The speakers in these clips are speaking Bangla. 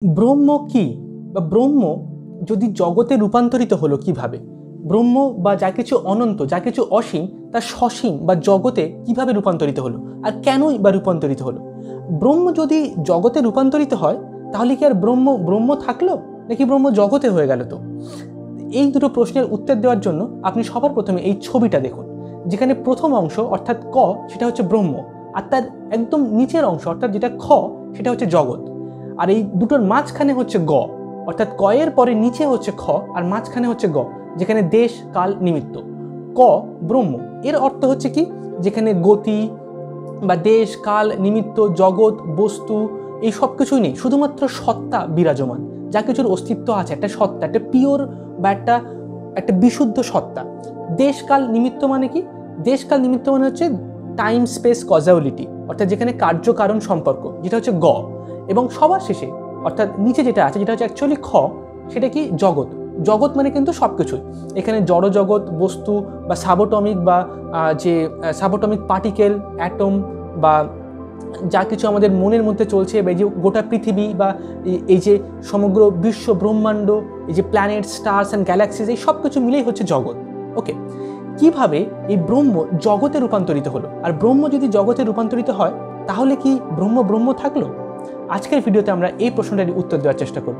ব্রহ্ম কি বা ব্রহ্ম যদি জগতে রূপান্তরিত হলো কিভাবে? ব্রহ্ম বা যা কিছু অনন্ত, যা কিছু অসীম, তা সসীম বা জগতে কিভাবে রূপান্তরিত হলো, আর কেনই বা রূপান্তরিত হলো? ব্রহ্ম যদি জগতে রূপান্তরিত হয়, তাহলে কি আর ব্রহ্ম ব্রহ্ম থাকলো, নাকি ব্রহ্ম জগতে হয়ে গেল? তো এই দুটো প্রশ্নের উত্তর দেওয়ার জন্য আপনি সবার প্রথমে এই ছবিটা দেখুন, যেখানে প্রথম অংশ অর্থাৎ ক, সেটা হচ্ছে ব্রহ্ম, আর তার একদম নিচের অংশ অর্থাৎ যেটা খ, সেটা হচ্ছে জগৎ। আর এই দুটোর মাঝখানে হচ্ছে গ, অর্থাৎ ক এর পরে নিচে হচ্ছে খ আর মাঝখানে হচ্ছে গ, যেখানে দেশ কাল নিমিত্ত। ক ব্রহ্ম, এর অর্থ হচ্ছে কি, যেখানে গতি বা দেশ কাল নিমিত্ত জগৎ বস্তু এই সব কিছুই নেই, শুধুমাত্র সত্তা বিরাজমান, যা কিছুর অস্তিত্ব আছে, একটা সত্তা, একটা পিওর বা একটা একটা বিশুদ্ধ সত্তা। দেশকাল নিমিত্ত মানে কি? দেশকাল নিমিত্ত মানে হচ্ছে টাইম স্পেস কজাউলিটি, অর্থাৎ যেখানে কার্যকারণ সম্পর্ক, যেটা হচ্ছে গ। এবং সবার শেষে অর্থাৎ নিচে যেটা আছে, যেটা হচ্ছে অ্যাকচুয়ালি খ, সেটা কি? জগৎ। জগৎ মানে কিন্তু সব কিছুই, এখানে জড় জগৎ, বস্তু বা সাবটমিক বা যে সাবটমিক পার্টিকেল, অ্যাটম বা যা কিছু আমাদের মনের মধ্যে চলছে, বা এই যে গোটা পৃথিবী বা এই যে সমগ্র বিশ্ব ব্রহ্মাণ্ড, এই যে প্ল্যানেট, স্টার্স অ্যান্ড গ্যালাক্সিস, এই সব কিছু মিলেই হচ্ছে জগৎ। ওকে, কিভাবে এই ব্রহ্ম জগতে রূপান্তরিত হলো? আর ব্রহ্ম যদি জগতে রূপান্তরিত হয়, তাহলে কি ব্রহ্ম ব্রহ্ম থাকলো? আজকের ভিডিওতে আমরা এই প্রশ্নটারই উত্তর দেওয়ার চেষ্টা করব।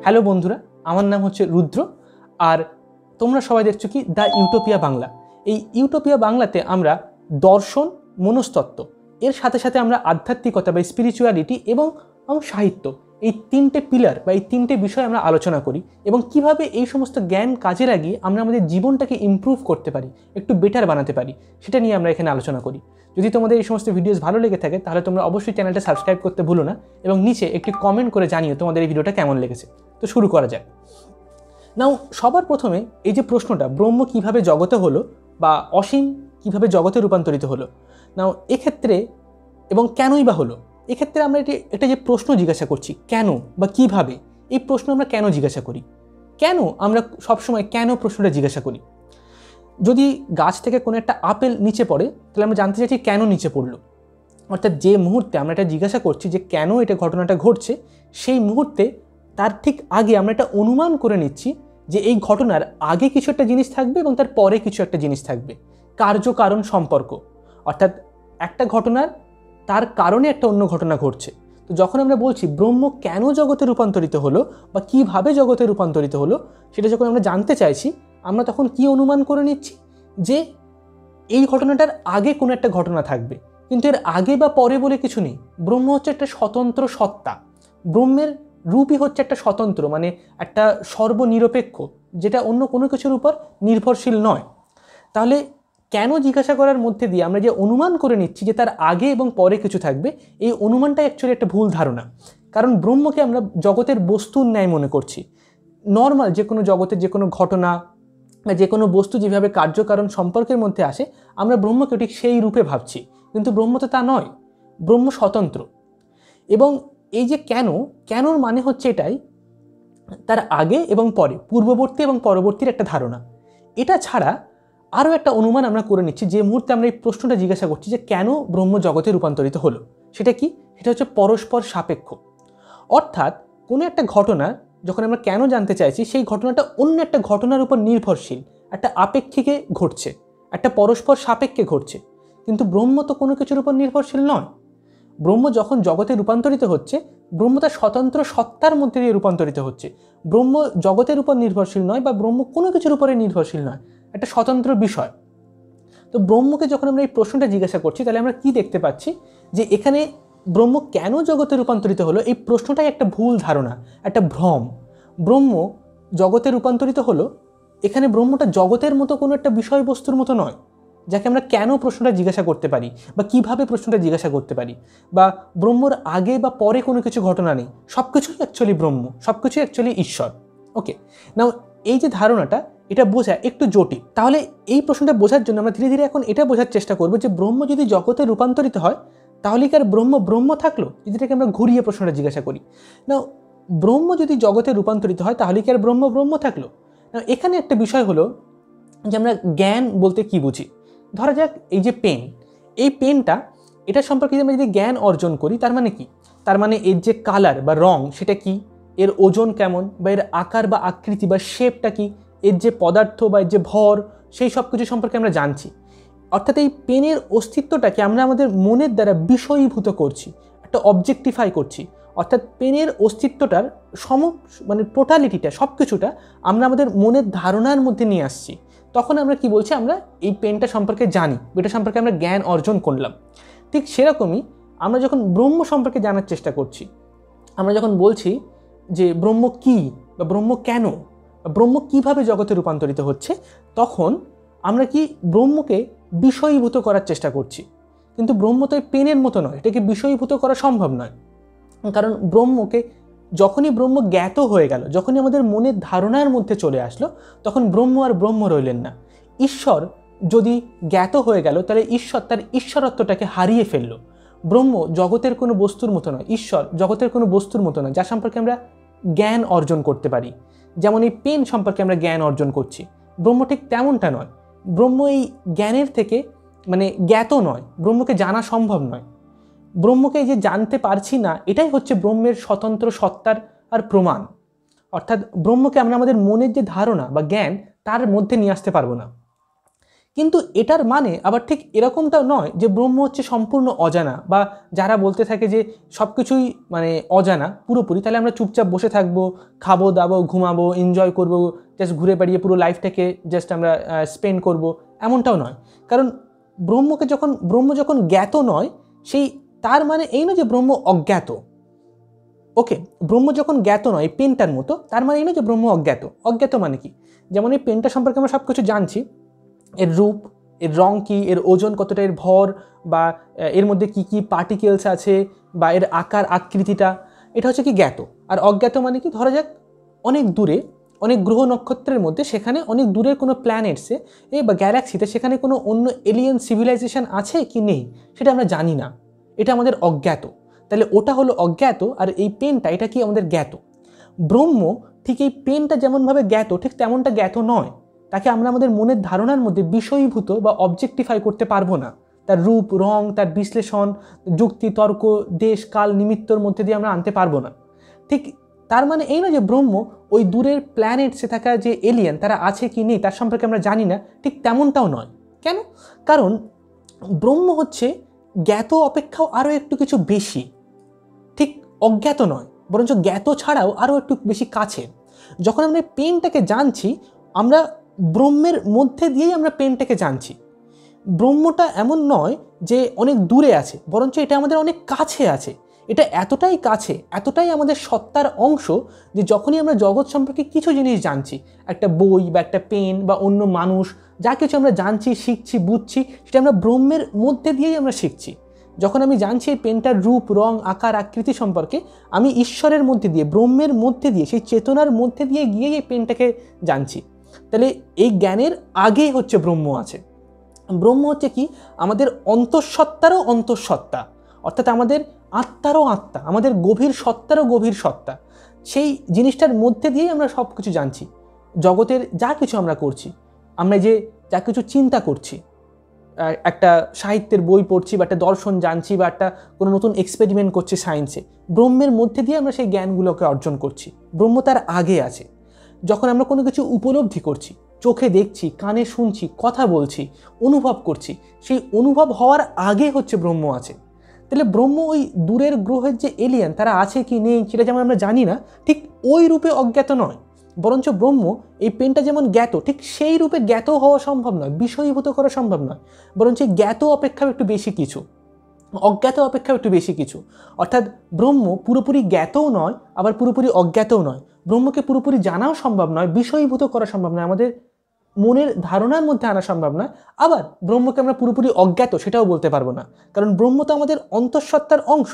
হ্যালো বন্ধুরা, আমার নাম হচ্ছে রুদ্র, আর তোমরা সবাই দেখছো কি দ্য ইউটোপিয়া বাংলা। এই ইউটোপিয়া বাংলাতে আমরা দর্শন, মনস্তত্ত্ব, এর সাথে সাথে আমরা আধ্যাত্মিকতা বা স্পিরিচুয়ালিটি এবং সাহিত্য, এই তিনটে পিলার বা এই তিনটে বিষয় আমরা আলোচনা করি, এবং কিভাবে এই সমস্ত জ্ঞান কাজে লাগিয়ে আমরা আমাদের জীবনটাকে ইমপ্রুভ করতে পারি, একটু বেটার বানাতে পারি, সেটা নিয়ে আমরা এখানে আলোচনা করি। যদি তোমাদের এই সমস্ত ভিডিওস ভালো লেগে থাকে, তাহলে তোমরা অবশ্যই চ্যানেলটা সাবস্ক্রাইব করতে ভুলো না, এবং নিচে একটি কমেন্ট করে জানিও তোমাদের এই ভিডিওটা কেমন লেগেছে। তো শুরু করা যাক। নাও, সবার প্রথমে এই যে প্রশ্নটা, ব্রহ্ম কিভাবে জগতে হলো বা অসীম কিভাবে জগতে রূপান্তরিত হলো, নাও এক্ষেত্রে এবং কেনই বা হলো, এক্ষেত্রে আমরা এটা যে প্রশ্ন জিজ্ঞাসা করছি, কেন বা কিভাবে, এই প্রশ্ন আমরা কেন জিজ্ঞাসা করি? কেন আমরা সবসময় কেন প্রশ্নটা জিজ্ঞাসা করি? যদি গাছ থেকে কোনো একটা আপেল নিচে পড়ে, তাহলে আমরা জানতে চাইছি কেন নিচে পড়লো। অর্থাৎ যে মুহূর্তে আমরা এটা জিজ্ঞাসা করছি যে কেন এটা ঘটনাটা ঘটছে, সেই মুহূর্তে তার ঠিক আগে আমরা এটা অনুমান করে নিচ্ছি যে এই ঘটনার আগে কিছু একটা জিনিস থাকবে এবং তার পরে কিছু একটা জিনিস থাকবে, কার্যকারণ সম্পর্ক। অর্থাৎ একটা ঘটনার তার কারণে একটা অন্য ঘটনা ঘটছে। তো যখন আমরা বলছি ব্রহ্ম কেন জগতে রূপান্তরিত হলো বা কিভাবে জগতে রূপান্তরিত হলো, সেটা যখন আমরা জানতে চাইছি, আমরা তখন কি অনুমান করে নিচ্ছি? যে এই ঘটনাটার আগে কোনো একটা ঘটনা থাকবে, কিন্তু এর আগে বা পরে বলে কিছু নেই। ব্রহ্ম হচ্ছে একটা স্বতন্ত্র সত্তা, ব্রহ্মের রূপই হচ্ছে একটা স্বতন্ত্র, মানে একটা সর্বনিরপেক্ষ, যেটা অন্য কোনো কিছুর উপর নির্ভরশীল নয়। তাহলে কেন জিজ্ঞাসা করার মধ্যে দিয়ে আমরা যে অনুমান করে নিচ্ছি যে তার আগে এবং পরে কিছু থাকবে, এই অনুমানটা অ্যাকচুয়ালি একটা ভুল ধারণা। কারণ ব্রহ্মকে আমরা জগতের বস্তুর ন্যায় মনে করছি। নর্মাল যে কোনো জগতের যে কোনো ঘটনা বা যে কোনো বস্তু যেভাবে কার্যকারণ সম্পর্কের মধ্যে আসে, আমরা ব্রহ্মকে ঠিক সেই রূপে ভাবছি, কিন্তু ব্রহ্ম তো তা নয়। ব্রহ্ম স্বতন্ত্র। এবং এই যে কেনর মানে হচ্ছে এটাই, তার আগে এবং পরে, পূর্ববর্তী এবং পরবর্তীর একটা ধারণা। এটা ছাড়া আরও একটা অনুমান আমরা করে নিচ্ছি যে মুহূর্তে আমরা এই প্রশ্নটা জিজ্ঞাসা করছি যে কেন ব্রহ্ম জগতে রূপান্তরিত হলো। সেটা কি? সেটা হচ্ছে পরস্পর সাপেক্ষ। অর্থাৎ কোনো একটা ঘটনা যখন আমরা কেন জানতে চাইছি, সেই ঘটনাটা অন্য একটা ঘটনার উপর নির্ভরশীল, একটা আপেক্ষিকে ঘটছে, একটা পরস্পর সাপেক্ষে ঘটছে। কিন্তু ব্রহ্ম তো কোনো কিছুর উপর নির্ভরশীল নয়। ব্রহ্ম যখন জগতে রূপান্তরিত হচ্ছে, ব্রহ্ম তার স্বতন্ত্র সত্তার মধ্যে দিয়ে রূপান্তরিত হচ্ছে। ব্রহ্ম জগতের উপর নির্ভরশীল নয়, বা ব্রহ্ম কোনো কিছুর উপরে নির্ভরশীল নয়, একটা স্বতন্ত্র বিষয়। তো ব্রহ্মকে যখন আমরা এই প্রশ্নটা জিজ্ঞাসা করছি, তাহলে আমরা কি দেখতে পাচ্ছি? যে এখানে ব্রহ্ম কেন জগতে রূপান্তরিত হলো, এই প্রশ্নটাই একটা ভুল ধারণা, একটা ভ্রম। ব্রহ্ম জগতে রূপান্তরিত হলো, এখানে ব্রহ্মটা জগতের মতো কোনো একটা বিষয়বস্তুর মতো নয়, যাকে আমরা কেন প্রশ্নটা জিজ্ঞাসা করতে পারি বা কিভাবে প্রশ্নটা জিজ্ঞাসা করতে পারি, বা ব্রহ্মর আগে বা পরে কোনো কিছু ঘটনা নেই, সব কিছুই অ্যাকচুয়ালি ব্রহ্ম, সব কিছুই অ্যাকচুয়ালি ঈশ্বর। ওকে, নাও এই যে ধারণাটা, এটা বোঝা একটু জটিল। তাহলে এই প্রশ্নটা বোঝার জন্য আমরা ধীরে ধীরে এখন এটা বোঝার চেষ্টা করবো যে ব্রহ্ম যদি জগতে রূপান্তরিত হয়, তাহলে কি আর ব্রহ্ম ব্রহ্ম থাকলো? যদি এটাকে আমরা ঘুরিয়ে প্রশ্নটা জিজ্ঞাসা করি, না ব্রহ্ম যদি জগতে রূপান্তরিত হয়, তাহলে কি আর ব্রহ্ম ব্রহ্ম থাকলো? না, এখানে একটা বিষয় হলো যে আমরা জ্ঞান বলতে কি বুঝি। ধরা যাক এই যে পেন, এই পেনটা, এটা সম্পর্কে আমরা যদি জ্ঞান অর্জন করি, তার মানে কি? তার মানে এর যে কালার বা রং, সেটা কি? এর ওজন কেমন, বা এর আকার বা আকৃতি বা শেপটা কি, এর যে পদার্থ বা এর যে ভর, সেই সব কিছু সম্পর্কে আমরা জানছি। অর্থাৎ এই পেনের অস্তিত্বটাকে আমরা আমাদের মনের দ্বারা বিষয়ীভূত করছি, একটা অবজেক্টিফাই করছি। অর্থাৎ পেনের অস্তিত্বটার মানে টোটালিটিটা, সব কিছুটা আমরা আমাদের মনের ধারণার মধ্যে নিয়ে আসছি। তখন আমরা কি বলছি, আমরা এই পেনটা সম্পর্কে জানি, এটা সম্পর্কে আমরা জ্ঞান অর্জন করলাম। ঠিক সেরকমই আমরা যখন ব্রহ্ম সম্পর্কে জানার চেষ্টা করছি, আমরা যখন বলছি যে ব্রহ্ম কী, বা ব্রহ্ম কেন, বা ব্রহ্ম কীভাবে জগতে রূপান্তরিত হচ্ছে, তখন আমরা কি ব্রহ্মকে বিষয়ীভূত করার চেষ্টা করছি। কিন্তু ব্রহ্ম তো এই পেনের মতো নয়, এটাকে বিষয়ীভূত করা সম্ভব নয়। কারণ ব্রহ্মকে যখনই ব্রহ্ম জ্ঞাত হয়ে গেল, যখনই আমাদের মনের ধারণার মধ্যে চলে আসলো, তখন ব্রহ্ম আর ব্রহ্ম রইলেন না। ঈশ্বর যদি জ্ঞাত হয়ে গেল, তাহলে ঈশ্বর তার ঈশ্বরত্বটাকে হারিয়ে ফেললো। ব্রহ্ম জগতের কোনো বস্তুর মতো নয়, ঈশ্বর জগতের কোনো বস্তুর মতো নয় যা সম্পর্কে আমরা জ্ঞান অর্জন করতে পারি। যেমন এই পেন সম্পর্কে আমরা জ্ঞান অর্জন করছি, ব্রহ্ম ঠিক তেমনটা নয়। ব্রহ্ম এই জ্ঞানের থেকে মানে জ্ঞাত নয়, ব্রহ্মকে জানা সম্ভব নয়। ব্রহ্মকে যে জানতে পারছি না, এটাই হচ্ছে ব্রহ্মের স্বতন্ত্র সত্তার আর প্রমাণ। অর্থাৎ ব্রহ্মকে আমরা আমাদের মনের যে ধারণা বা জ্ঞান, তার মধ্যে নিয়ে আসতে পারবো না। কিন্তু এটার মানে আবার ঠিক এরকমটাও নয় যে ব্রহ্ম হচ্ছে সম্পূর্ণ অজানা, বা যারা বলতে থাকে যে সব কিছুই মানে অজানা পুরোপুরি, তাহলে আমরা চুপচাপ বসে থাকবো, খাবো দাবো, ঘুমাবো, এনজয় করবো, জাস্ট ঘুরে বেড়িয়ে পুরো লাইফটাকে জাস্ট আমরা স্পেন্ড করব, এমনটাও নয়। কারণ ব্রহ্ম যখন জ্ঞাত নয়, সেই তার মানে এই নয় যে ব্রহ্ম অজ্ঞাত। ওকে, ব্রহ্ম যখন জ্ঞাত নয় পেনটার মতো, তার মানে এই নয় যে ব্রহ্ম অজ্ঞাত। অজ্ঞাত মানে কি, যেমন এই পেনটা সম্পর্কে আমরা সব কিছু জানছি, এর রূপ, এর রং কি, এর ওজন কতটা, এর ভর, বা এর মধ্যে কি কি পার্টিকেলস আছে, বা এর আকার আকৃতিটা, এটা হচ্ছে কি জ্ঞাত। আর অজ্ঞাত মানে কি, ধরা যাক অনেক দূরে, অনেক গ্রহ নক্ষত্রের মধ্যে, সেখানে অনেক দূরের কোনো প্ল্যানেটসে বা গ্যালাক্সিতে সেখানে কোনো অন্য এলিয়েন সিভিলাইজেশন আছে কি নেই, সেটা আমরা জানি না, এটা আমাদের অজ্ঞাত। তাহলে ওটা হলো অজ্ঞাত, আর এই পেনটা এটা কি আমাদের জ্ঞাত। ব্রহ্ম ঠিক এই পেনটা যেমনভাবে জ্ঞাত, ঠিক তেমনটা জ্ঞাত নয়। তাকে আমরা আমাদের মনের ধারণার মধ্যে বিষয়ীভূত বা অবজেক্টিফাই করতে পারবো না। তার রূপ, রং, তার বিশ্লেষণ, যুক্তি, তর্ক, দেশ, কাল, নিমিত্তর মধ্যে দিয়ে আমরা আনতে পারবো না। ঠিক তার মানে এই না যে ব্রহ্ম ওই দূরের প্ল্যানেটসে থাকা যে এলিয়েন, তারা আছে কি নেই তার সম্পর্কে আমরা জানি না, ঠিক তেমনটাও নয়। কেন? কারণ ব্রহ্ম হচ্ছে জ্ঞাত অপেক্ষাও আরও একটু কিছু বেশি, ঠিক অজ্ঞাত নয়, বরঞ্চ জ্ঞাত ছাড়াও আরও একটু বেশি কাছে। যখন আমরা পেনটাকে জানছি, আমরা ব্রহ্মের মধ্যে দিয়েই আমরা পেনটাকে জানছি। ব্রহ্মটা এমন নয় যে অনেক দূরে আছে, বরঞ্চ এটা আমাদের অনেক কাছে আছে। এটা এতটাই কাছে, এতটাই আমাদের সত্তার অংশ, যে যখনই আমরা জগৎ সম্পর্কে কিছু জিনিস জানছি, একটা বই বা একটা পেন বা অন্য মানুষ, যা কিছু আমরা জানছি, শিখছি, বুঝছি, সেটা আমরা ব্রহ্মের মধ্যে দিয়েই আমরা শিখছি। যখন আমি জানছি এই পেনটার রূপ, রং, আকার, আকৃতি সম্পর্কে, আমি ঈশ্বরের মধ্যে দিয়ে, ব্রহ্মের মধ্যে দিয়ে, সেই চেতনার মধ্যে দিয়ে গিয়ে এই পেনটাকে জানছি। তাহলে এই জ্ঞানের আগে হচ্ছে ব্রহ্ম আছে। ব্রহ্ম হচ্ছে কি, আমাদের অন্তঃসত্ত্বারও অন্তঃসত্ত্বা, অর্থাৎ আমাদের আত্মারও আত্মা, আমাদের গভীর সত্তারও গভীর সত্তা। সেই জিনিসটার মধ্যে দিয়েই আমরা সব কিছু জানছি। জগতের যা কিছু আমরা করছি, আমরা যে যা কিছু চিন্তা করছি, একটা সাহিত্যের বই পড়ছি, বা একটা দর্শন জানছি, বা একটা কোনো নতুন এক্সপেরিমেন্ট করছি সায়েন্সে, ব্রহ্মের মধ্যে দিয়ে আমরা সেই জ্ঞানগুলোকে অর্জন করছি। ব্রহ্ম তার আগে আছে। যখন আমরা কোনো কিছু উপলব্ধি করছি, চোখে দেখছি, কানে শুনছি, কথা বলছি, অনুভব করছি, সেই অনুভব হওয়ার আগে হচ্ছে ব্রহ্ম আছে। তাহলে ব্রহ্ম ওই দূরের গ্রহের যে এলিয়েন, তারা আছে কি নেই সেটা যেমন আমরা জানি না, ঠিক ওই রূপে অজ্ঞাত নয়, বরঞ্চ ব্রহ্ম এই পেনটা যেমন জ্ঞাত, ঠিক সেই রূপে জ্ঞাত হওয়া সম্ভব নয়, বিষয়ীভূত করা সম্ভব নয়, বরঞ্চ জ্ঞাত অপেক্ষাও একটু বেশি কিছু, অজ্ঞাত অপেক্ষাও একটু বেশি কিছু। অর্থাৎ ব্রহ্ম পুরোপুরি জ্ঞাতও নয়, আবার পুরোপুরি অজ্ঞাতও নয়। ব্রহ্মকে পুরোপুরি জানাও সম্ভব নয়, বিষয়ীভূত করা সম্ভব নয়, আমাদের মনের ধারণার মধ্যে আনা সম্ভব নয়। আবার ব্রহ্মকে আমরা পুরোপুরি অজ্ঞাত সেটাও বলতে পারবো না, কারণ ব্রহ্ম তো আমাদের অন্তঃসত্ত্বার অংশ।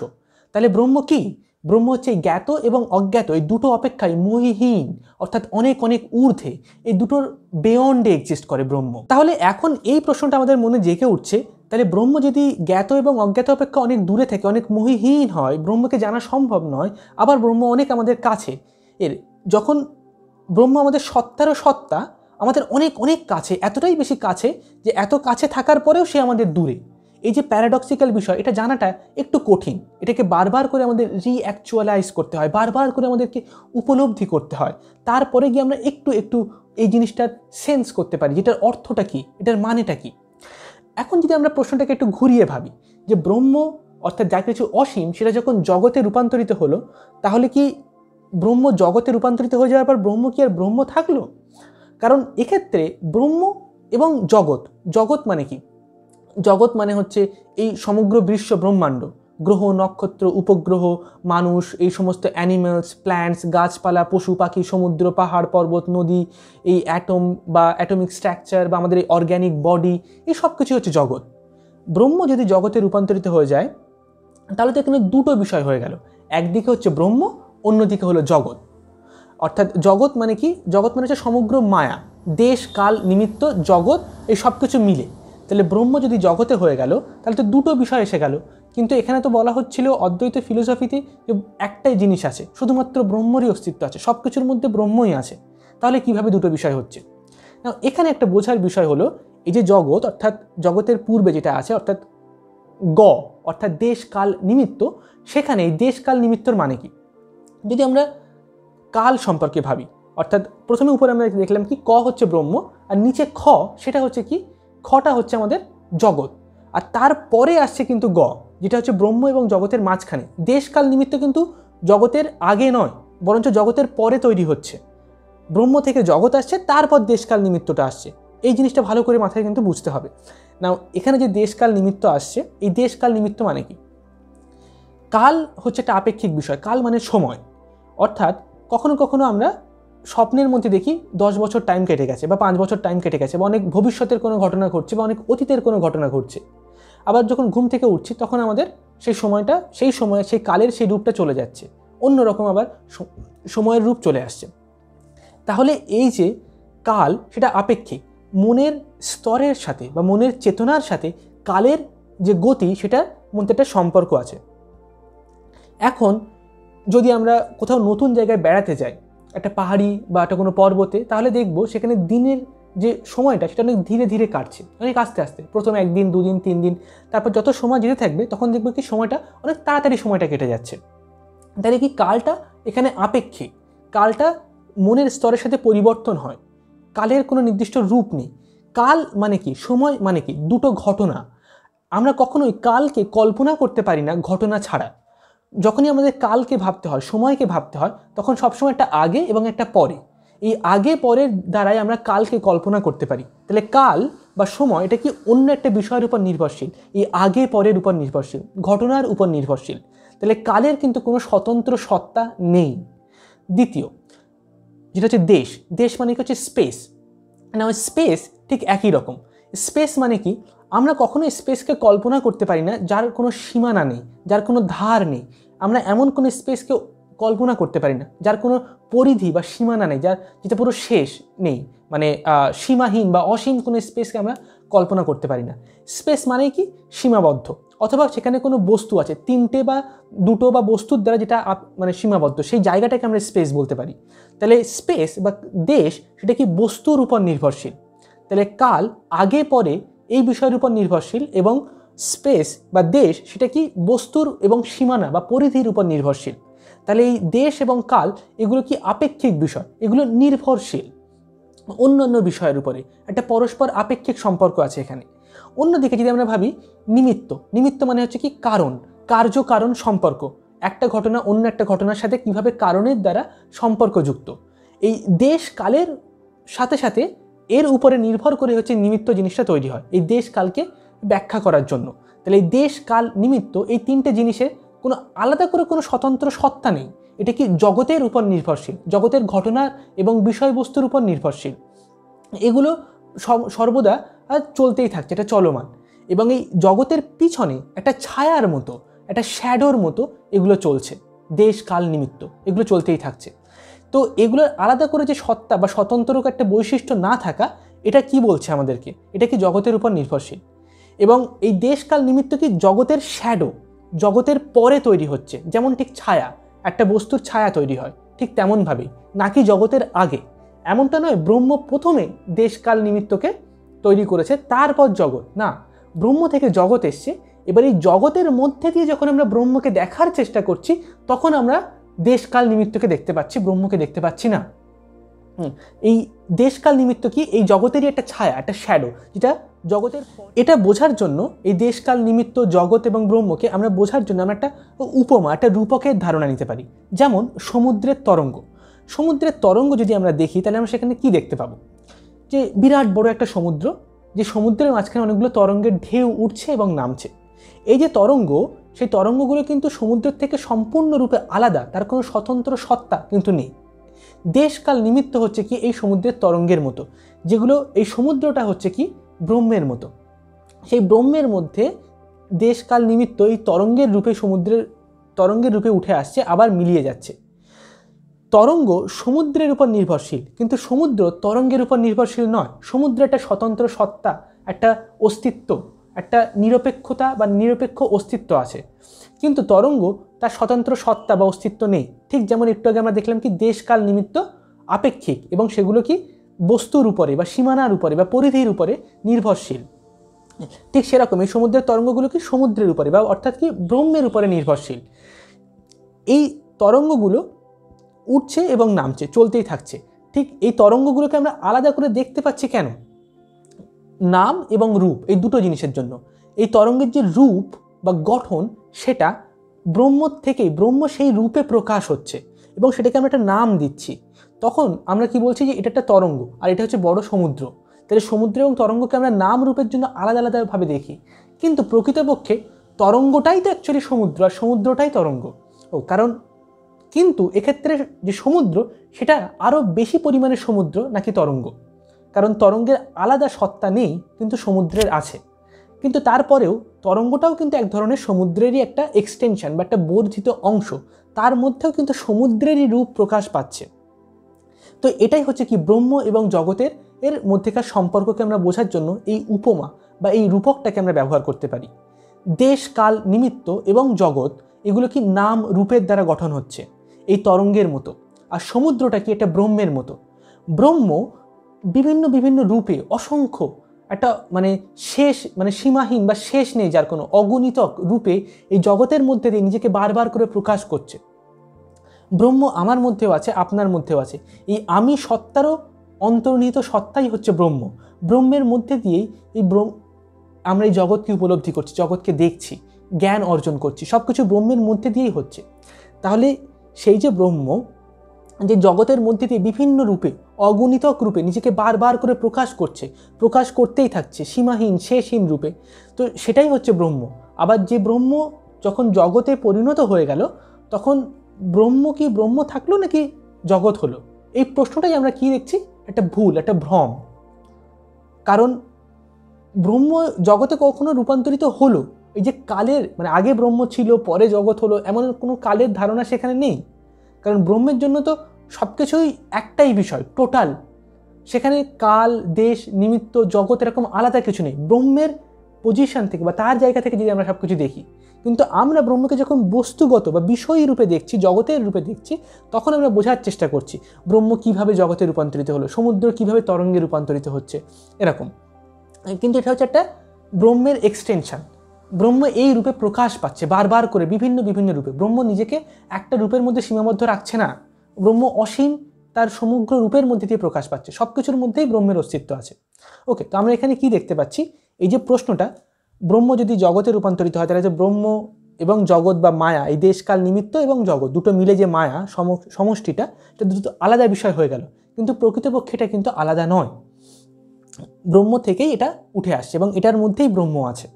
তাহলে ব্রহ্ম কি? ব্রহ্ম হচ্ছে জ্ঞাত এবং অজ্ঞাত, এই দুটো অপেক্ষায় মহিহীন, অর্থাৎ অনেক অনেক ঊর্ধ্বে, এই দুটোর বিয়ন্ডে এক্সিস্ট করে ব্রহ্ম। তাহলে এখন এই প্রশ্নটা আমাদের মনে জেগে উঠছে, তাহলে ব্রহ্ম যদি জ্ঞাত এবং অজ্ঞাত অপেক্ষা অনেক দূরে থেকে, অনেক মহিহীন হয়, ব্রহ্মকে জানা সম্ভব নয়, আবার ব্রহ্ম অনেক আমাদের কাছে, যখন ব্রহ্ম আমাদের সত্তারও সত্তা, আমাদের অনেক অনেক কাছে, এতটাই বেশি কাছে যে এত কাছে থাকার পরেও সে আমাদের দূরে, এই যে প্যারাডক্সিক্যাল বিষয়, এটা জানাটা একটু কঠিন। এটাকে বারবার করে আমাদের রিঅ্যাকচুয়ালাইজ করতে হয়, বারবার করে আমাদেরকে উপলব্ধি করতে হয়, তারপরে গিয়ে আমরা একটু একটু এই জিনিসটার সেন্স করতে পারি, যেটার অর্থটা কী, এটার মানেটা কী। এখন যদি আমরা প্রশ্নটাকে একটু ঘুরিয়ে ভাবি, যে ব্রহ্ম অর্থাৎ যা কিছু অসীম সেটা যখন জগতে রূপান্তরিত হলো, তাহলে কি ব্রহ্ম জগতে রূপান্তরিত হয়ে যাওয়ার পর ব্রহ্ম কি আর ব্রহ্ম থাকলো? কারণ এক্ষেত্রে ব্রহ্ম এবং জগৎ, জগৎ মানে কি? জগৎ মানে হচ্ছে এই সমগ্র বিশ্ব ব্রহ্মাণ্ড, গ্রহ, নক্ষত্র, উপগ্রহ, মানুষ, এই সমস্ত অ্যানিমেলস, প্ল্যান্টস, গাছপালা, পশু পাখি, সমুদ্র, পাহাড়, পর্বত, নদী, এই অ্যাটম বা অ্যাটমিক স্ট্রাকচার বা আমাদের এই অর্গ্যানিক বডি, এই সব কিছু হচ্ছে জগৎ। ব্রহ্ম যদি জগতে রূপান্তরিত হয়ে যায়, তাহলে তো এখানে দুটো বিষয় হয়ে গেল, একদিকে হচ্ছে ব্রহ্ম, অন্যদিকে হলো জগৎ। অর্থাৎ জগৎ মানে কি? জগৎ মানে হচ্ছে সমগ্র মায়া, দেশ, কাল, নিমিত্ত, জগৎ, এই সব কিছু মিলে। তাহলে ব্রহ্ম যদি জগতে হয়ে গেল, তাহলে তো দুটো বিষয় এসে গেল। কিন্তু এখানে তো বলা হচ্ছিল অদ্বৈত ফিলোসফিতে যে একটাই জিনিস আছে, শুধুমাত্র ব্রহ্মরই অস্তিত্ব আছে, সব কিছুর মধ্যে ব্রহ্মই আছে। তাহলে কিভাবে দুটো বিষয় হচ্ছে? এখানে একটা বোঝার বিষয় হলো, এই যে জগৎ অর্থাৎ জগতের পূর্বে যেটা আছে অর্থাৎ গ অর্থাৎ দেশ, কাল, নিমিত্ত, সেখানে এই দেশ, কাল, নিমিত্তর মানে কি? যদি আমরা কাল সম্পর্কে ভাবি, অর্থাৎ প্রথমে উপরে আমরা দেখলাম কি ক হচ্ছে ব্রহ্ম, আর নিচে খ, সেটা হচ্ছে কি, খটা হচ্ছে আমাদের জগৎ, আর তারপরে আসছে কিন্তু গ, যেটা হচ্ছে ব্রহ্ম এবং জগতের মাঝখানে। দেশকাল নিমিত্ত কিন্তু জগতের আগে নয়, বরঞ্চ জগতের পরে তৈরি হচ্ছে। ব্রহ্ম থেকে জগৎ আসছে, তারপর দেশকাল নিমিত্তটা আসছে। এই জিনিসটা ভালো করে মাথায় কিন্তু বুঝতে হবে। না, এখানে যে দেশকাল নিমিত্ত আসছে, এই দেশকাল নিমিত্ত মানে কি? কাল হচ্ছে একটা আপেক্ষিক বিষয়, কাল মানে সময়। অর্থাৎ কখনো কখনো আমরা স্বপ্নের মধ্যে দেখি 10 বছর টাইম কেটে গেছে, বা 5 বছর টাইম কেটে গেছে, বা অনেক ভবিষ্যতের কোনো ঘটনা ঘটছে, বা অনেক অতীতের কোনো ঘটনা ঘটছে। আবার যখন ঘুম থেকে উঠছি, তখন আমাদের সেই সময়টা, সেই সময়, সেই কালের সেই রূপটা চলে যাচ্ছে, অন্যরকম আবার সময়ের রূপ চলে আসছে। তাহলে এই যে কাল, সেটা আপেক্ষিক। মনের স্তরের সাথে বা মনের চেতনার সাথে কালের যে গতি, সেটার মধ্যে একটা সম্পর্ক আছে। এখন যদি আমরা কোথাও নতুন জায়গায় বেড়াতে যাই, একটা পাহাড়ি বা একটা কোনো পর্বতে, তাহলে দেখব সেখানে দিনের যে সময়টা, সেটা অনেক ধীরে ধীরে কাটছে, অনেক আস্তে আস্তে। প্রথম 1 দিন, 2 দিন, 3 দিন, তারপর যত সময় যেতে থাকবে, তখন দেখব কি সময়টা অনেক তাড়াতাড়ি সময়টা কেটে যাচ্ছে। তাহলে কি কালটা এখানে আপেক্ষিক, কালটা মনের স্তরের সাথে পরিবর্তন হয়, কালের কোনো নির্দিষ্ট রূপ নেই। কাল মানে কি, সময় মানে কি, দুটো ঘটনা। আমরা কখনোই কালকে কল্পনা করতে পারি না ঘটনা ছাড়া। যখনই আমাদের কালকে ভাবতে হয়, সময়কে ভাবতে হয়, তখন সবসময় একটা আগে এবং একটা পরে। এই আগে পরের দ্বারাই আমরা কালকে কল্পনা করতে পারি। তাহলে কাল বা সময় এটা কি অন্য একটা বিষয়ের উপর নির্ভরশীল, এই আগে পরের উপর নির্ভরশীল, ঘটনার উপর নির্ভরশীল। তাহলে কালের কিন্তু কোনো স্বতন্ত্র সত্তা নেই। দ্বিতীয় যেটা হচ্ছে দেশ, দেশ মানে কি হচ্ছে স্পেস। না, স্পেস ঠিক একই রকম। স্পেস মানে কি, আমরা কখনো স্পেসকে কল্পনা করতে পারি না যার কোনো সীমানা নেই, যার কোনো ধার নেই। আমরা এমন কোনো স্পেসকে কল্পনা করতে পারি না যার কোনো পরিধি বা সীমানা নেই, যার যেটা পুরো শেষ নেই, মানে সীমাহীন বা অসীম কোনো স্পেসকে আমরা কল্পনা করতে পারি না। স্পেস মানেই কি, সীমাবদ্ধ, অথবা সেখানে কোনো বস্তু আছে, 3টে বা 2টো বা বস্তুর দ্বারা যেটা মানে সীমাবদ্ধ, সেই জায়গাটাকে আমরা স্পেস বলতে পারি। তাহলে স্পেস বা দেশ সেটা কি বস্তুর উপর নির্ভরশীল। তাহলে কাল আগে পরে এই বিষয়ের উপর নির্ভরশীল, এবং স্পেস বা দেশ সেটা কি বস্তুর এবং সীমানা বা পরিধির উপর নির্ভরশীল। তাহলে এই দেশ এবং কাল এগুলো কি আপেক্ষিক বিষয়, এগুলো নির্ভরশীল অন্য অন্য বিষয়ের উপরে, একটা পরস্পর আপেক্ষিক সম্পর্ক আছে এখানে। অন্যদিকে যদি আমরা ভাবি নিমিত্ত, নিমিত্ত মানে হচ্ছে কি কারণ, কার্য কারণ সম্পর্ক, একটা ঘটনা অন্য একটা ঘটনার সাথে কিভাবে কারণের দ্বারা সম্পর্কযুক্ত। এই দেশ কালের সাথে সাথে এর উপরে নির্ভর করে হচ্ছে নিমিত্ত জিনিসটা তৈরি হয়, এই দেশ কালকে ব্যাখ্যা করার জন্য। তাহলে এই দেশ, কাল, নিমিত্ত, এই 3টে জিনিসের কোনো আলাদা করে কোনো স্বতন্ত্র সত্তা নেই। এটা কি জগতের উপর নির্ভরশীল, জগতের ঘটনা এবং বিষয়বস্তুর উপর নির্ভরশীল। এগুলো সর্বদা চলতেই থাকছে, এটা চলমান। এবং এই জগতের পিছনে একটা ছায়ার মতো, একটা শ্যাডোর মতো এগুলো চলছে, দেশ, কাল, নিমিত্ত, এগুলো চলতেই থাকছে। তো এগুলোর আলাদা করে যে সত্তা বা স্বতন্ত্র একটা বৈশিষ্ট্য না থাকা, এটা কি বলছে আমাদেরকে, এটা কি জগতের উপর নির্ভরশীল। এবং এই দেশ, কাল, নিমিত্ত কি জগতের শ্যাডো, জগতের পরে তৈরি হচ্ছে। যেমন ঠিক ছায়া, একটা বস্তুর ছায়া তৈরি হয়, ঠিক তেমনভাবেই, নাকি জগতের আগে। এমনটা নয় ব্রহ্ম প্রথমে দেশ, কাল, নিমিত্তকে তৈরি করেছে, তারপর জগৎ, না, ব্রহ্ম থেকে জগৎ এসছে, এবার এই জগতের মধ্যে দিয়ে যখন আমরা ব্রহ্মকে দেখার চেষ্টা করছি তখন আমরা দেশকাল নিমিত্তকে দেখতে পাচ্ছি, ব্রহ্মকে দেখতে পাচ্ছি না। এই দেশকাল নিমিত্ত কি? এই জগতেরই একটা ছায়া, একটা শ্যাডো, যেটা জগতের। এটা বোঝার জন্য এই দেশকাল নিমিত্ত জগৎ এবং ব্রহ্মকে আমরা বোঝার জন্য আমরা একটা উপমা, একটা রূপকের ধারণা নিতে পারি। যেমন সমুদ্রের তরঙ্গ। সমুদ্রের তরঙ্গ যদি আমরা দেখি তাহলে আমরা সেখানে কি দেখতে পাবো? যে বিরাট বড় একটা সমুদ্র, যে সমুদ্রের মাঝখানে অনেকগুলো তরঙ্গের ঢেউ উঠছে এবং নামছে। এই যে তরঙ্গ, সেই তরঙ্গগুলো কিন্তু সমুদ্রের থেকে সম্পূর্ণরূপে আলাদা, তার কোনো স্বতন্ত্র সত্তা কিন্তু নেই। দেশকাল নিমিত্ত হচ্ছে কি এই সমুদ্রের তরঙ্গের মতো, যেগুলো এই সমুদ্রটা হচ্ছে কি ব্রহ্মের মতো। সেই ব্রহ্মের মধ্যে দেশকাল নিমিত্ত এই তরঙ্গের রূপে, সমুদ্রের তরঙ্গের রূপে উঠে আসছে, আবার মিলিয়ে যাচ্ছে। তরঙ্গ সমুদ্রের উপর নির্ভরশীল, কিন্তু সমুদ্র তরঙ্গের উপর নির্ভরশীল নয়। সমুদ্রে একটা স্বতন্ত্র সত্তা, একটা অস্তিত্ব, একটা নিরপেক্ষতা বা নিরপেক্ষ অস্তিত্ব আছে, কিন্তু তরঙ্গ তার স্বতন্ত্র সত্তা বা অস্তিত্ব নেই। ঠিক যেমন একটু আগে আমরা দেখলাম কি দেশকাল নিমিত্ত আপেক্ষিক, এবং সেগুলো কি বস্তুর উপরে বা সীমানার উপরে বা পরিধির উপরে নির্ভরশীল। ঠিক সেরকম এই সমুদ্রের তরঙ্গগুলো কি সমুদ্রের উপরে বা অর্থাৎ কি ব্রহ্মের উপরে নির্ভরশীল। এই তরঙ্গগুলো উঠছে এবং নামছে, চলতেই থাকছে। ঠিক এই তরঙ্গগুলোকে আমরা আলাদা করে দেখতে পাচ্ছি কেন? নাম এবং রূপ, এই দুটো জিনিসের জন্য। এই তরঙ্গের যে রূপ বা গঠন, সেটা ব্রহ্ম থেকেই, ব্রহ্ম সেই রূপে প্রকাশ হচ্ছে এবং সেটাকে আমরা একটা নাম দিচ্ছি। তখন আমরা কি বলছি? যে এটা একটা তরঙ্গ আর এটা হচ্ছে বড় সমুদ্র। তাহলে সমুদ্র এবং তরঙ্গকে আমরা নাম রূপের জন্য আলাদা আলাদাভাবে দেখি, কিন্তু প্রকৃতপক্ষে তরঙ্গটাই তো অ্যাকচুয়ালি সমুদ্র আর সমুদ্রটাই তরঙ্গ। কারণ কিন্তু এক্ষেত্রে যে সমুদ্র, সেটা আরও বেশি পরিমাণে সমুদ্র নাকি তরঙ্গ? কারণ তরঙ্গের আলাদা সত্তা নেই, কিন্তু সমুদ্রের আছে। কিন্তু তারপরেও তরঙ্গটাও কিন্তু এক ধরনের সমুদ্রেরই একটা এক্সটেনশন বা একটা বর্ধিত অংশ, তার মধ্যেও কিন্তু সমুদ্রেরই রূপ প্রকাশ পাচ্ছে। তো এটাই হচ্ছে কি ব্রহ্ম এবং জগতের এর মধ্যেকার সম্পর্ককে আমরা বোঝার জন্য এই উপমা বা এই রূপকটাকে আমরা ব্যবহার করতে পারি। দেশ, কাল, নিমিত্ত এবং জগৎ, এগুলো কি নাম রূপের দ্বারা গঠন হচ্ছে এই তরঙ্গের মতো, আর সমুদ্রটা কি এটা ব্রহ্মের মতো। ব্রহ্ম বিভিন্ন বিভিন্ন রূপে, অসংখ্য, একটা সীমাহীন বা শেষ নেই, যার কোনো অগণিত রূপে এই জগতের মধ্যে দিয়ে নিজেকে বারবার করে প্রকাশ করছে। ব্রহ্ম আমার মধ্যেও আছে, আপনার মধ্যেও আছে। এই আমি সত্তারও অন্তর্নিহিত সত্তাই হচ্ছে ব্রহ্ম। ব্রহ্মের মধ্যে দিয়েই আমরা এই জগৎকে উপলব্ধি করছি, জগৎকে দেখছি, জ্ঞান অর্জন করছি, সব কিছু ব্রহ্মের মধ্যে দিয়েই হচ্ছে। তাহলে সেই যে ব্রহ্ম, যে জগতের মধ্যে দিয়ে বিভিন্ন রূপে, অগণিতক রূপে নিজেকে বারবার করে প্রকাশ করতেই থাকছে, সীমাহীন শেষহীন রূপে, তো সেটাই হচ্ছে ব্রহ্ম। আবার যে ব্রহ্ম যখন জগতে পরিণত হয়ে গেল, তখন ব্রহ্ম কি ব্রহ্ম থাকলো নাকি জগৎ হলো? এই প্রশ্নটাই আমরা কি দেখছি? একটা ভুল, একটা ভ্রম। কারণ ব্রহ্ম জগতে কখনো রূপান্তরিত হলো, এই যে কালের আগে ব্রহ্ম ছিল পরে জগৎ হলো, এমন কোনো কালের ধারণা সেখানে নেই। কারণ ব্রহ্মের জন্য তো সব কিছুই একটাই বিষয়, টোটাল। সেখানে কাল, দেশ, নিমিত্ত, জগৎ এরকম আলাদা কিছু নেই। ব্রহ্মের পজিশন থেকে বা তার জায়গা থেকে যদি আমরা সব কিছু দেখি, কিন্তু আমরা ব্রহ্মকে যখন বস্তুগত বা বিষয় রূপে দেখছি, জগতের রূপে দেখছি, তখন আমরা বোঝার চেষ্টা করছি ব্রহ্ম কিভাবে জগতে রূপান্তরিত হলো, সমুদ্র কিভাবে তরঙ্গে রূপান্তরিত হচ্ছে, এরকম। কিন্তু এটা হচ্ছে একটা ব্রহ্মের এক্সটেনশন। ব্রহ্ম এই রূপে প্রকাশ পাচ্ছে বারবার করে, বিভিন্ন বিভিন্ন রূপে। ব্রহ্ম নিজেকে একটা রূপের মধ্যে সীমাবদ্ধ রাখছে না। ব্রহ্ম অসীম, তার সমগ্র রূপের মধ্যে দিয়ে প্রকাশ পাচ্ছে। সব কিছুর মধ্যেই ব্রহ্মের অস্তিত্ব আছে। ওকে, তো আমরা এখানে কি দেখতে পাচ্ছি? এই যে প্রশ্নটা, ব্রহ্ম যদি জগতে রূপান্তরিত হয়, তাহলে যে ব্রহ্ম এবং জগৎ বা মায়া, এই দেশকাল নিমিত্ত এবং জগৎ দুটো মিলে যে মায়া সমষ্টিটা, এটা দুটো আলাদা বিষয় হয়ে গেল। কিন্তু প্রকৃতপক্ষে এটা কিন্তু আলাদা নয়, ব্রহ্ম থেকেই এটা উঠে আসছে এবং এটার মধ্যেই ব্রহ্ম আছে।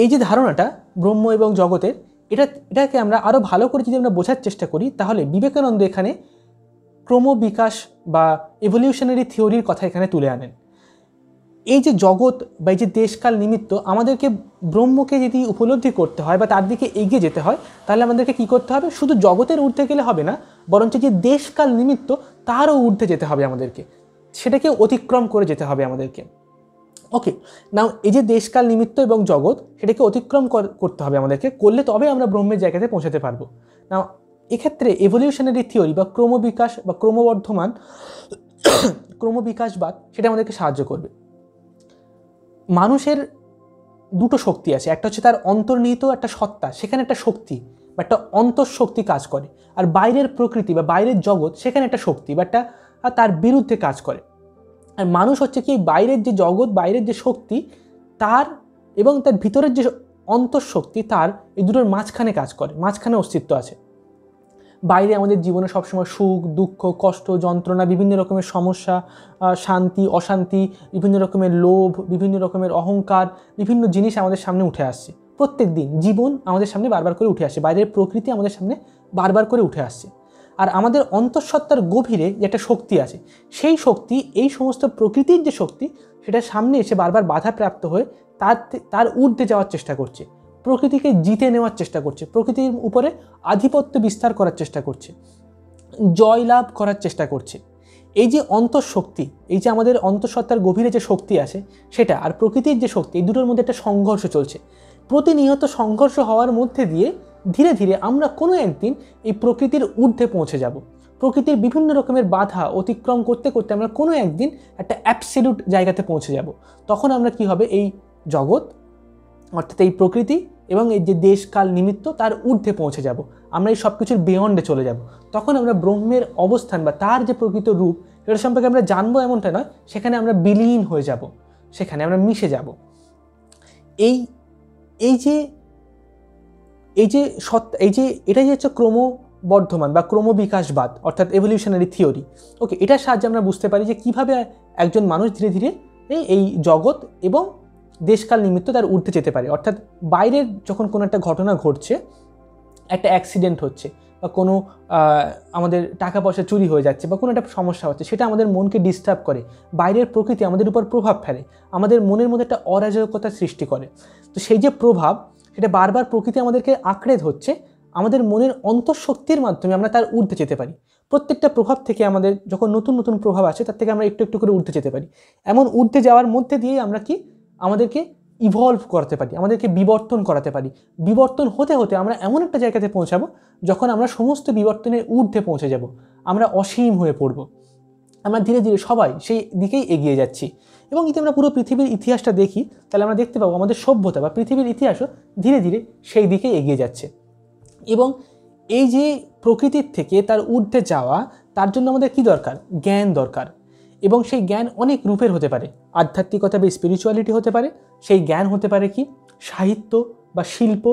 এই যে ধারণাটা ব্রহ্ম এবং জগতের, এটাকে আমরা আরও ভালো করে যদি আমরা বোঝার চেষ্টা করি, তাহলে বিবেকানন্দ এখানে ক্রমবিকাশ বা এভলিউশনারি থিওরির কথা এখানে তুলে আনেন। এই যে জগৎ বা এই যে দেশকাল নিমিত্ত, আমাদেরকে ব্রহ্মকে যদি উপলব্ধি করতে হয় বা তার দিকে এগিয়ে যেতে হয়, তাহলে আমাদেরকে কি করতে হবে? শুধু জগতের ঊর্ধ্বে গেলে হবে না, বরঞ্চ যে দেশকাল নিমিত্ত তারও ঊর্ধ্বে যেতে হবে আমাদেরকে, সেটাকে অতিক্রম করে যেতে হবে আমাদেরকে। ওকে, নাও এই যে দেশকাল নিমিত্ত এবং জগৎ, সেটাকে অতিক্রম করতে হবে আমাদেরকে, করলে তবে আমরা ব্রহ্মের জায়গাতে পৌঁছাতে পারবো। নাও এক্ষেত্রে এভলিউশনারি থিওরি বা ক্রমবিকাশ বা ক্রমবর্ধমান ক্রমবিকাশবাদ, সেটা আমাদেরকে সাহায্য করবে। মানুষের দুটো শক্তি আছে, একটা হচ্ছে তার অন্তর্নিহিত একটা সত্তা, সেখানে একটা শক্তি বা একটা অন্তঃশক্তি কাজ করে, আর বাইরের প্রকৃতি বা বাইরের জগৎ সেখানে একটা শক্তি বা একটা তার বিরুদ্ধে কাজ করে। আর মানুষ হচ্ছে কি বাইরের যে জগৎ, বাইরের যে শক্তি তার এবং তার ভিতরের যে অন্তঃশক্তি তার, এই দুটোর মাঝখানে কাজ করে, মাঝখানে অস্তিত্ব আছে। বাইরে আমাদের জীবনে সবসময় সুখ দুঃখ কষ্ট যন্ত্রণা, বিভিন্ন রকমের সমস্যা, শান্তি অশান্তি, বিভিন্ন রকমের লোভ, বিভিন্ন রকমের অহংকার, বিভিন্ন জিনিস আমাদের সামনে উঠে আসছে। প্রত্যেক দিন জীবন আমাদের সামনে বারবার করে উঠে আসে, বাইরের প্রকৃতি আমাদের সামনে বারবার করে উঠে আসছে। আর আমাদের অন্তঃসত্ত্বার গভীরে যে একটা শক্তি আছে, সেই শক্তি এই সমস্ত প্রকৃতির যে শক্তি সেটা সামনে এসে বারবার বাধাপ্রাপ্ত হয়ে তার ঊর্ধ্বে যাওয়ার চেষ্টা করছে, প্রকৃতিকে জিতে নেওয়ার চেষ্টা করছে, প্রকৃতির উপরে আধিপত্য বিস্তার করার চেষ্টা করছে, জয়লাভ করার চেষ্টা করছে। এই যে অন্তঃশক্তি, এই যে আমাদের অন্তঃসত্ত্বার গভীরে যে শক্তি আছে সেটা আর প্রকৃতির যে শক্তি, এই দুটোর মধ্যে একটা সংঘর্ষ চলছে। প্রতিনিয়ত সংঘর্ষ হওয়ার মধ্যে দিয়ে ধীরে ধীরে আমরা কোনো একদিন এই প্রকৃতির ঊর্ধ্বে পৌঁছে যাব। প্রকৃতির বিভিন্ন রকমের বাধা অতিক্রম করতে করতে আমরা কোনো একদিন একটা অ্যাবসলিউট জায়গাতে পৌঁছে যাব। তখন আমরা কি হবে, এই জগৎ অর্থাৎ এই প্রকৃতি এবং এই যে দেশকাল নিমিত্ত তার ঊর্ধ্বে পৌঁছে যাব, আমরা এই সব কিছুর বিয়ন্ডে চলে যাব। তখন আমরা ব্রহ্মের অবস্থান বা তার যে প্রকৃত রূপ এটা সম্পর্কে আমরা জানবো এমনটা নয়, সেখানে আমরা বিলীন হয়ে যাব, সেখানে আমরা মিশে যাব। এই এই যে এই যে এটাই হচ্ছে ক্রমবর্ধমান বা ক্রমবিকাশবাদ অর্থাৎ এভলিউশনারি থিওরি। ওকে, এটার সাহায্যে আমরা বুঝতে পারি যে কিভাবে একজন মানুষ ধীরে ধীরে এই জগৎ এবং দেশকাল নিমিত্ত তার ঊর্ধ্বে যেতে পারে। অর্থাৎ বাইরের যখন কোনো একটা ঘটনা ঘটছে, একটা অ্যাক্সিডেন্ট হচ্ছে বা কোনো আমাদের টাকা পয়সা চুরি হয়ে যাচ্ছে বা কোনো একটা সমস্যা হচ্ছে, সেটা আমাদের মনকে ডিস্টার্ব করে, বাইরের প্রকৃতি আমাদের উপর প্রভাব ফেলে, আমাদের মনের মধ্যে একটা অরাজকতা সৃষ্টি করে। তো সেই যে প্রভাব, সেটা বারবার প্রকৃতি আমাদেরকে আঁকড়ে ধরছে, আমাদের মনের অন্তঃশক্তির মাধ্যমে আমরা তার ঊর্ধ্বে যেতে পারি। প্রত্যেকটা প্রভাব থেকে আমাদের যখন নতুন নতুন প্রভাব আসে, তার থেকে আমরা একটু একটু করে ঊর্ধ্বে যেতে পারি। এমন ঊর্ধ্বে যাওয়ার মধ্যে দিয়েই আমরা আমাদেরকে ইভলভ করাতে পারি, আমাদেরকে বিবর্তন করাতে পারি। বিবর্তন হতে হতে আমরা এমন একটা জায়গাতে পৌঁছাবো যখন আমরা সমস্ত বিবর্তনের ঊর্ধ্বে পৌঁছে যাব, আমরা অসীম হয়ে পড়ব। আমরা ধীরে ধীরে সবাই সেই দিকেই এগিয়ে যাচ্ছি। এবং যদি আমরা পুরো পৃথিবীর ইতিহাসটা দেখি, তাহলে আমরা দেখতে পাবো আমাদের সভ্যতা বা পৃথিবীর ইতিহাসও ধীরে ধীরে সেই দিকেই এগিয়ে যাচ্ছে। এবং এই যে প্রকৃতির থেকে তার ঊর্ধ্বে যাওয়া, তার জন্য আমাদের কি দরকার? জ্ঞান দরকার। এবং সেই জ্ঞান অনেক রূপের হতে পারে, আধ্যাত্মিকতা বা স্পিরিচুয়ালিটি হতে পারে, সেই জ্ঞান হতে পারে কি সাহিত্য বা শিল্প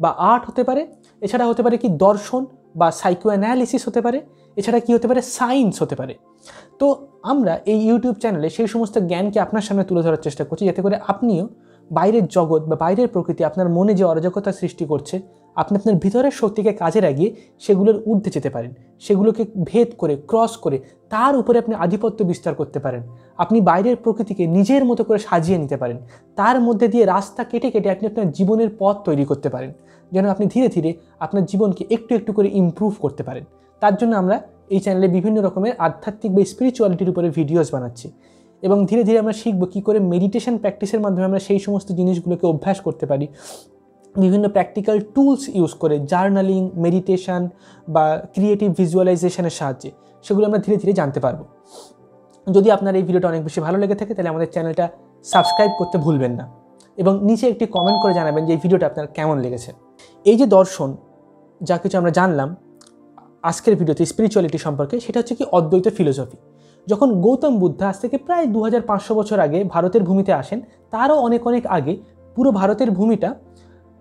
বা আর্ট হতে পারে, এছাড়া হতে পারে কি দর্শন বা সাইকো অ্যানালিসিস হতে পারে, এছাড়া কি হতে পারে সায়েন্স হতে পারে। তো আমরা এই ইউটিউব চ্যানেলে সেই সমস্ত জ্ঞানকে আপনার সামনে তুলে ধরার চেষ্টা করছি, যাতে করে আপনিও বাইরের জগৎ বা বাইরের প্রকৃতি আপনার মনে যে অরাজকতা সৃষ্টি করছে, আপনি আপনার ভিতরের শক্তিকে কাজে লাগিয়ে সেগুলোর ঊর্ধ্বে যেতে পারেন, সেগুলোকে ভেদ করে ক্রস করে তার উপরে আপনি আধিপত্য বিস্তার করতে পারেন। আপনি বাইরের প্রকৃতিকে নিজের মতো করে সাজিয়ে নিতে পারেন, তার মধ্যে দিয়ে রাস্তা কেটে কেটে আপনি আপনার জীবনের পথ তৈরি করতে পারেন, যেন আপনি ধীরে ধীরে আপনার জীবনকে একটু একটু করে ইমপ্রুভ করতে পারেন। তার জন্য আমরা এই চ্যানেলে বিভিন্ন রকমের আধ্যাত্মিক বা স্পিরিচুয়ালিটির উপরে ভিডিওস বানাচ্ছি। এবং ধীরে ধীরে আমরা শিখবো কী করে মেডিটেশন প্র্যাকটিসের মাধ্যমে আমরা সেই সমস্ত জিনিসগুলোকে অভ্যাস করতে পারি, বিভিন্ন প্র্যাকটিক্যাল টুলস ইউজ করে, জার্নালিং, মেডিটেশন বা ক্রিয়েটিভ ভিজুয়ালাইজেশনের সাহায্যে সেগুলো আমরা ধীরে ধীরে জানতে পারবো। যদি আপনার এই ভিডিওটা অনেক বেশি ভালো লেগে থাকে, তাহলে আমাদের চ্যানেলটা সাবস্ক্রাইব করতে ভুলবেন না এবং নিচে একটি কমেন্ট করে জানাবেন যে এই ভিডিওটা আপনার কেমন লেগেছে। এই যে দর্শন, যা কিছু আমরা জানলাম আজকের ভিডিওতে স্পিরিচুয়ালিটি সম্পর্কে, সেটা হচ্ছে কি অদ্বৈত ফিলোসফি। যখন গৌতম বুদ্ধ আজ থেকে প্রায় 2500 বছর আগে ভারতের ভূমিতে আসেন, তারও অনেক অনেক আগে পুরো ভারতের ভূমিটা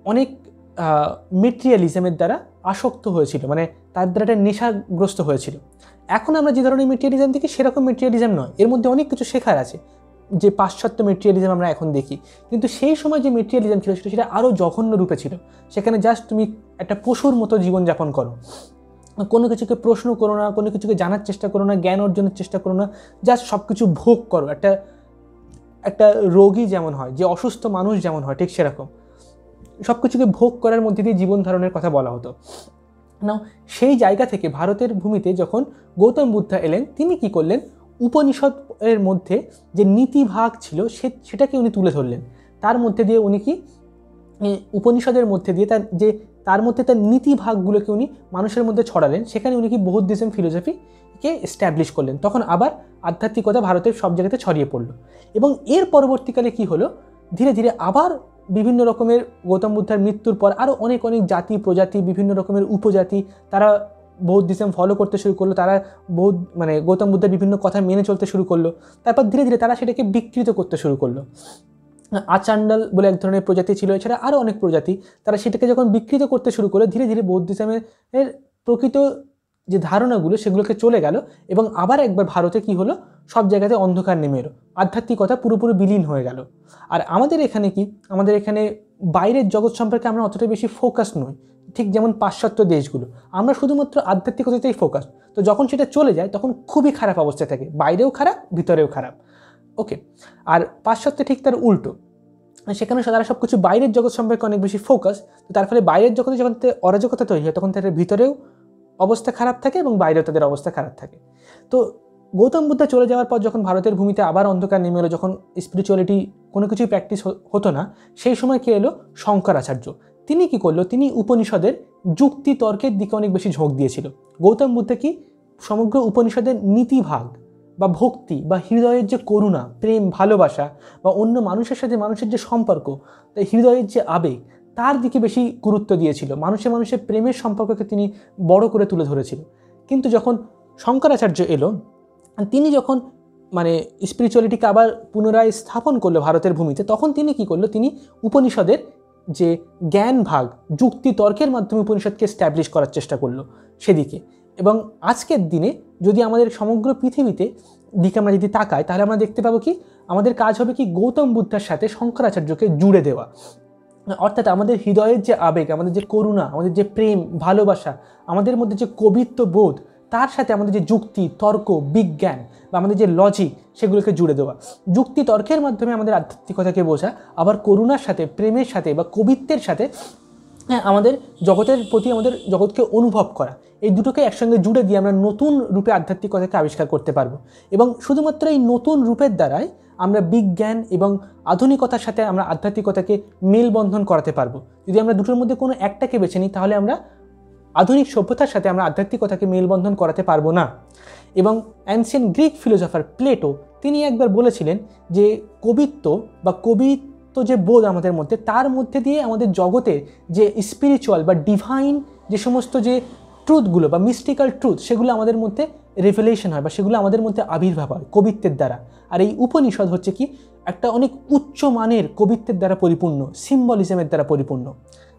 অনেক মেটেরিয়ালিজমের দ্বারা আসক্ত হয়েছিল, মানে তার দ্বারা একটা নেশাগ্রস্ত হয়েছিল। এখন আমরা যে ধরনের মেটেরিয়ালিজম দেখি সেরকম মেটেরিয়ালিজম নয়, এর মধ্যে অনেক কিছু শেখার আছে, যে পাশ্চাত্য মেটেরিয়ালিজম আমরা এখন দেখি। কিন্তু সেই সময় যে মেটেরিয়ালিজম ছিল সেটা আরও জঘন্য রূপে ছিল। সেখানে জাস্ট তুমি একটা পশুর মতো জীবনযাপন করো, কোনো কিছুকে প্রশ্ন করো না, কোনো কিছুকে জানার চেষ্টা করো না, জ্ঞান অর্জনের চেষ্টা করো না, জাস্ট সব কিছু ভোগ করো। একটা রোগী যেমন হয়, যে অসুস্থ মানুষ যেমন হয়, ঠিক সেরকম সব কিছুকে ভোগ করার মধ্যে দিয়ে জীবন ধারণের কথা বলা হতো। না, সেই জায়গা থেকে ভারতের ভূমিতে যখন গৌতম বুদ্ধ এলেন, তিনি কি করলেন, উপনিষদের মধ্যে যে নীতিভাগ ছিল সেটাকে উনি তুলে ধরলেন। তার মধ্যে দিয়ে উনি কি উপনিষদের মধ্যে দিয়ে তার মধ্যে তার নীতিভাগগুলোকে উনি মানুষের মধ্যে ছড়ালেন। সেখানে উনি কি বৌদ্ধিজম ফিলোসফিকে এস্টাবলিশ করলেন। তখন আবার আধ্যাত্মিকতা ভারতের সব জায়গাতে ছড়িয়ে পড়লো। এবং এর পরবর্তীকালে কি হলো, ধীরে ধীরে আবার বিভিন্ন রকমের গৌতম বুদ্ধের মৃত্যুর পর আরও অনেক অনেক জাতি প্রজাতি বিভিন্ন রকমের উপজাতি তারা বৌদ্ধিজম ফলো করতে শুরু করলো, তারা গৌতম বুদ্ধের বিভিন্ন কথা মেনে চলতে শুরু করলো। তারপর ধীরে ধীরে তারা সেটাকে বিকৃত করতে শুরু করলো। আচান্ডাল বলে এক ধরনের প্রজাতি ছিল, এছাড়া আরও অনেক প্রজাতি, তারা সেটাকে যখন বিকৃত করতে শুরু করলো ধীরে ধীরে বৌদ্ধিজমের প্রকৃত যে ধারণাগুলো সেগুলোকে চলে গেল এবং আবার একবার ভারতে কি হলো, সব জায়গাতে অন্ধকার নেমে এলো, আধ্যাত্মিকতা পুরোপুরি বিলীন হয়ে গেল। আর আমাদের এখানে কি, আমাদের এখানে বাইরের জগৎ সম্পর্কে আমরা অতটা বেশি ফোকাস নই, ঠিক যেমন পাশ্চাত্য দেশগুলো, আমরা শুধুমাত্র আধ্যাত্মিকতাতেই ফোকাস। তো যখন সেটা চলে যায় তখন খুবই খারাপ অবস্থা থাকে, বাইরেও খারাপ ভিতরেও খারাপ। ওকে, আর পাশ্চাত্যে ঠিক তার উল্টো, সেখানে তারা সব কিছু বাইরের জগৎ সম্পর্কে অনেক বেশি ফোকাস। তো তার ফলে বাইরের জগতে যখন অরাজকতা তৈরি হয় তখন তাদের ভিতরেও অবস্থা খারাপ থাকে এবং বাইরেও তাদের অবস্থা খারাপ থাকে। তো গৌতম বুদ্ধ চলে যাওয়ার পর যখন ভারতের ভূমিতে আবার অন্ধকার নেমে এলো, যখন স্পিরিচুয়ালিটি কোনো কিছুই প্র্যাকটিস হতো না, সেই সময় কে এলো, শঙ্করাচার্য। তিনি কি করলো, তিনি উপনিষদের যুক্তি তর্কের দিকে অনেক বেশি ঝোঁক দিয়েছিল। গৌতম বুদ্ধ কি সমগ্র উপনিষদের নীতিভাগ বা ভক্তি বা হৃদয়ের যে করুণা, প্রেম, ভালোবাসা বা অন্য মানুষের সাথে মানুষের যে সম্পর্ক, তাই হৃদয়ের যে আবেগ, তার দিকে বেশি গুরুত্ব দিয়েছিল। মানুষের প্রেমের সম্পর্ককে তিনি বড় করে তুলে ধরেছিল। কিন্তু যখন শঙ্করাচার্য এলো, তিনি যখন স্পিরিচুয়ালিটিকে আবার পুনরায় স্থাপন করলো ভারতের ভূমিতে, তখন তিনি কি করলো, তিনি উপনিষদের যে জ্ঞান ভাগ, যুক্তি তর্কের মাধ্যমে উপনিষদকে স্ট্যাবলিশ করার চেষ্টা করলো সেদিকে। এবং আজকের দিনে যদি আমাদের সমগ্র পৃথিবীতে দিকে আমরা যদি তাকাই, তাহলে আমরা দেখতে পাবো কি, আমাদের কাজ হবে কি, গৌতম বুদ্ধের সাথে শঙ্করাচার্যকে জুড়ে দেওয়া। অর্থাৎ আমাদের হৃদয়ের যে আবেগ, আমাদের যে করুণা, আমাদের যে প্রেম ভালোবাসা, আমাদের মধ্যে যে কবিত্ব বোধ, তার সাথে আমাদের যে যুক্তি তর্ক বিজ্ঞান বা আমাদের যে লজিক, সেগুলোকে জুড়ে দেওয়া। যুক্তি তর্কের মাধ্যমে আমাদের আধ্যাত্মিকতাকে বোঝা, আবার করুণার সাথে, প্রেমের সাথে বা কবিত্বের সাথে আমাদের জগতের প্রতি আমাদের জগৎকে অনুভব করা, এই দুটোকে একসঙ্গে জুড়ে দিয়ে আমরা নতুন রূপে আধ্যাত্মিকতাকে আবিষ্কার করতে পারবো। এবং শুধুমাত্র এই নতুন রূপের দ্বারাই আমরা বিজ্ঞান এবং আধুনিকতার সাথে আমরা আধ্যাত্মিকতাকে মেলবন্ধন করাতে পারবো। যদি আমরা দুটোর মধ্যে কোনো একটাকে বেছে নিই, তাহলে আমরা আধুনিক সভ্যতার সাথে আমরা আধ্যাত্মিকতাকে মেলবন্ধন করাতে পারবো না। এবং অ্যানসিয়েন্ট গ্রিক ফিলোসফার প্লেটো, তিনি একবার বলেছিলেন যে কবিত্ব যে বোধ আমাদের মধ্যে, তার মধ্যে দিয়ে আমাদের জগতের যে স্পিরিচুয়াল বা ডিভাইন যে সমস্ত যে ট্রুথগুলো বা মিস্টিক্যাল ট্রুথ, সেগুলো আমাদের মধ্যে রেভেলেশন হয় বা সেগুলো আমাদের মধ্যে আবির্ভাব হয় কবিত্বের দ্বারা। আর এই উপনিষদ হচ্ছে কি, একটা অনেক উচ্চ মানের কবিত্বের দ্বারা পরিপূর্ণ, সিম্বলিজমের দ্বারা পরিপূর্ণ।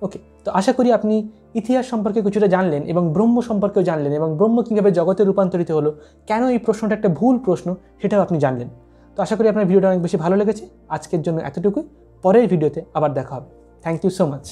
ওকে, তো আশা করি আপনি ইতিহাস সম্পর্কে কিছুটা জানলেন এবং ব্রহ্ম সম্পর্কেও জানলেন, এবং ব্রহ্ম কীভাবে জগতে রূপান্তরিত হলো, কেন এই প্রশ্নটা একটা ভুল প্রশ্ন, সেটাও আপনি জানলেন। তো আশা করি আপনার ভিডিওটা অনেক বেশি ভালো লেগেছে। আজকের জন্য এতটুকুই, পরের ভিডিওতে আবার দেখা হবে। Thank you so much.